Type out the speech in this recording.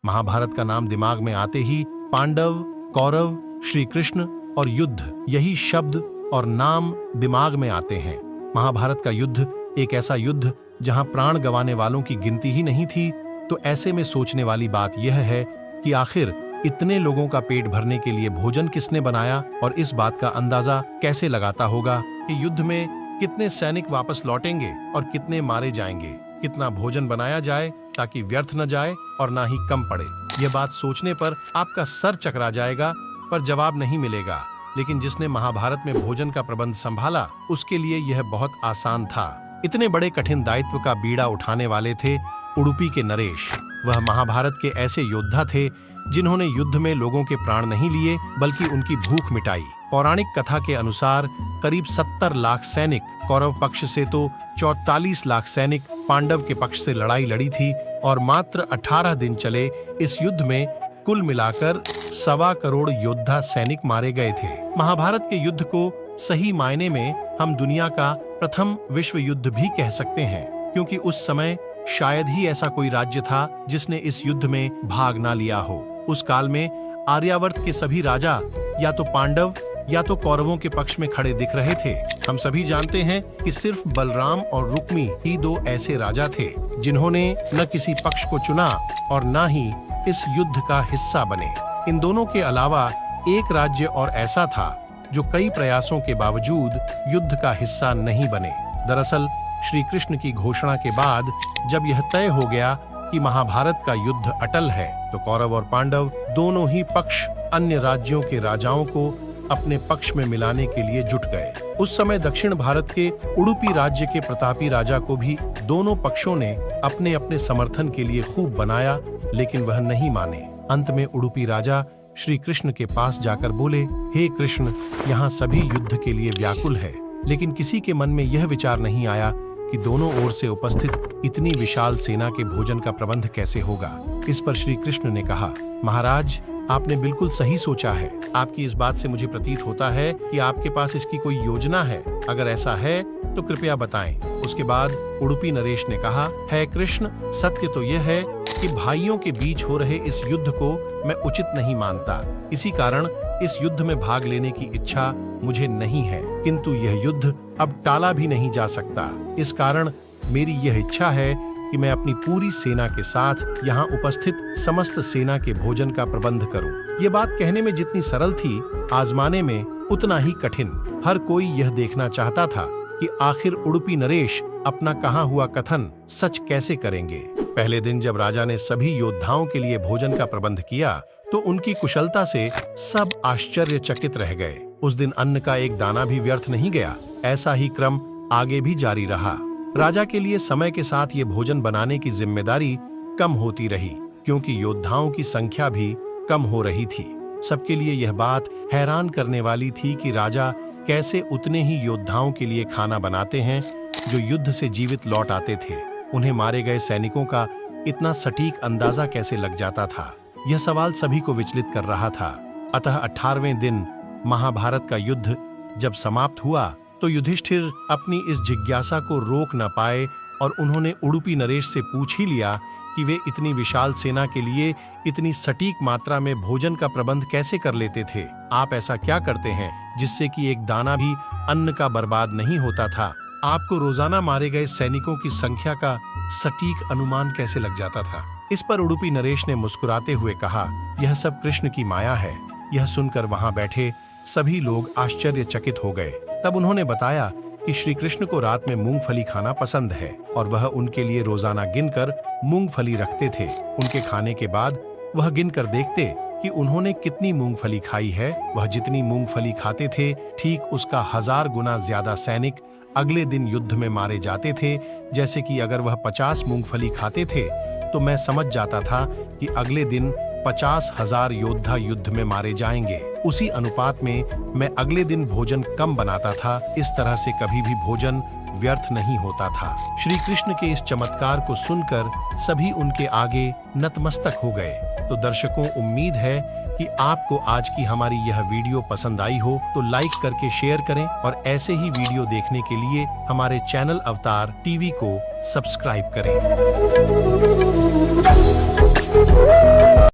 महाभारत का नाम दिमाग में आते ही पांडव, कौरव, श्री कृष्ण और युद्ध, यही शब्द और नाम दिमाग में आते हैं। महाभारत का युद्ध एक ऐसा युद्ध जहां प्राण गंवाने वालों की गिनती ही नहीं थी। तो ऐसे में सोचने वाली बात यह है कि आखिर इतने लोगों का पेट भरने के लिए भोजन किसने बनाया, और इस बात का अंदाजा कैसे लगाता होगा कि युद्ध में कितने सैनिक वापस लौटेंगे और कितने मारे जाएंगे। कितना भोजन बनाया जाए ताकि व्यर्थ न जाए और ना ही कम पड़े। यह बात सोचने पर आपका सर चकरा जाएगा, पर जवाब नहीं मिलेगा। लेकिन जिसने महाभारत में भोजन का प्रबंध संभाला, उसके लिए यह बहुत आसान था। इतने बड़े कठिन दायित्व का बीड़ा उठाने वाले थे उडुपी के नरेश। वह महाभारत के ऐसे योद्धा थे जिन्होंने युद्ध में लोगों के प्राण नहीं लिए, बल्कि उनकी भूख मिटाई। पौराणिक कथा के अनुसार करीब 70 लाख सैनिक कौरव पक्ष से तो 44 लाख सैनिक पांडव के पक्ष से लड़ाई लड़ी थी, और मात्र 18 दिन चले इस युद्ध में कुल मिलाकर 1.25 करोड़ योद्धा सैनिक मारे गए थे। महाभारत के युद्ध को सही मायने में हम दुनिया का प्रथम विश्व युद्ध भी कह सकते हैं, क्योंकि उस समय शायद ही ऐसा कोई राज्य था जिसने इस युद्ध में भाग ना लिया हो। उस काल में आर्यावर्त के सभी राजा या तो पांडव या तो कौरवों के पक्ष में खड़े दिख रहे थे। हम सभी जानते हैं कि सिर्फ बलराम और रुक्मी ही 2 ऐसे राजा थे जिन्होंने न किसी पक्ष को चुना और न ही इस युद्ध का हिस्सा बने। इन दोनों के अलावा एक राज्य और ऐसा था जो कई प्रयासों के बावजूद युद्ध का हिस्सा नहीं बने। दरअसल श्री कृष्ण की घोषणा के बाद जब यह तय हो गया कि महाभारत का युद्ध अटल है, तो कौरव और पांडव दोनों ही पक्ष अन्य राज्यों के राजाओं को अपने पक्ष में मिलाने के लिए जुट गए। उस समय दक्षिण भारत के उडुपी राज्य के प्रतापी राजा को भी दोनों पक्षों ने अपने अपने समर्थन के लिए खूब बनाया, लेकिन वह नहीं माने। अंत में उडुपी राजा श्री कृष्ण के पास जाकर बोले, हे कृष्ण, यहाँ सभी युद्ध के लिए व्याकुल है, लेकिन किसी के मन में यह विचार नहीं आया कि दोनों ओर से उपस्थित इतनी विशाल सेना के भोजन का प्रबंध कैसे होगा। इस पर श्री कृष्ण ने कहा, महाराज, आपने बिल्कुल सही सोचा है। आपकी इस बात से मुझे प्रतीत होता है कि आपके पास इसकी कोई योजना है। अगर ऐसा है तो कृपया बताएं। उसके बाद उडुपी नरेश ने कहा, है कृष्ण, सत्य तो यह है कि भाइयों के बीच हो रहे इस युद्ध को मैं उचित नहीं मानता। इसी कारण इस युद्ध में भाग लेने की इच्छा मुझे नहीं है, किंतु यह युद्ध अब टाला भी नहीं जा सकता। इस कारण मेरी यह इच्छा है कि मैं अपनी पूरी सेना के साथ यहाँ उपस्थित समस्त सेना के भोजन का प्रबंध करूं। ये बात कहने में जितनी सरल थी, आजमाने में उतना ही कठिन। हर कोई यह देखना चाहता था कि आखिर उडुपी नरेश अपना कहा हुआ कथन सच कैसे करेंगे। पहले दिन जब राजा ने सभी योद्धाओं के लिए भोजन का प्रबंध किया, तो उनकी कुशलता से सब आश्चर्यचकित रह गए। उस दिन अन्न का एक दाना भी व्यर्थ नहीं गया। ऐसा ही क्रम आगे भी जारी रहा। राजा के लिए समय के साथ ये भोजन बनाने की जिम्मेदारी कम होती रही, क्योंकि योद्धाओं की संख्या भी कम हो रही थी। सबके लिए यह बात हैरान करने वाली थी कि राजा कैसे उतने ही योद्धाओं के लिए खाना बनाते हैं जो युद्ध से जीवित लौट आते थे। उन्हें मारे गए सैनिकों का इतना सटीक अंदाजा कैसे लग जाता था, यह सवाल सभी को विचलित कर रहा था। अतः 18वें दिन महाभारत का युद्ध जब समाप्त हुआ, तो युधिष्ठिर अपनी इस जिज्ञासा को रोक न पाए और उन्होंने उडुपी नरेश से पूछ ही लिया कि वे इतनी विशाल सेना के लिए इतनी सटीक मात्रा में भोजन का प्रबंध कैसे कर लेते थे। आप ऐसा क्या करते हैं जिससे कि एक दाना भी अन्न का बर्बाद नहीं होता था। आपको रोजाना मारे गए सैनिकों की संख्या का सटीक अनुमान कैसे लग जाता था। इस पर उडुपी नरेश ने मुस्कुराते हुए कहा, यह सब कृष्ण की माया है। यह सुनकर वहां बैठे सभी लोग आश्चर्यचकित हो गए। तब उन्होंने बताया कि श्री कृष्ण को रात में मूंगफली खाना पसंद है और वह उनके लिए रोजाना गिनकर मूंगफली रखते थे। उनके खाने के बाद वह गिनकर देखते कि उन्होंने कितनी मूंगफली खाई है। वह जितनी मूंगफली खाते थे, ठीक उसका 1000 गुना ज्यादा सैनिक अगले दिन युद्ध में मारे जाते थे। जैसे कि अगर वह 50 मूंगफली खाते थे, तो मैं समझ जाता था कि अगले दिन 50,000 योद्धा युद्ध में मारे जाएंगे। उसी अनुपात में मैं अगले दिन भोजन कम बनाता था। इस तरह से कभी भी भोजन व्यर्थ नहीं होता था। श्री कृष्ण के इस चमत्कार को सुनकर सभी उनके आगे नतमस्तक हो गए। तो दर्शकों, उम्मीद है कि आपको आज की हमारी यह वीडियो पसंद आई हो, तो लाइक करके शेयर करें और ऐसे ही वीडियो देखने के लिए हमारे चैनल अवतार टीवी को सब्सक्राइब करें।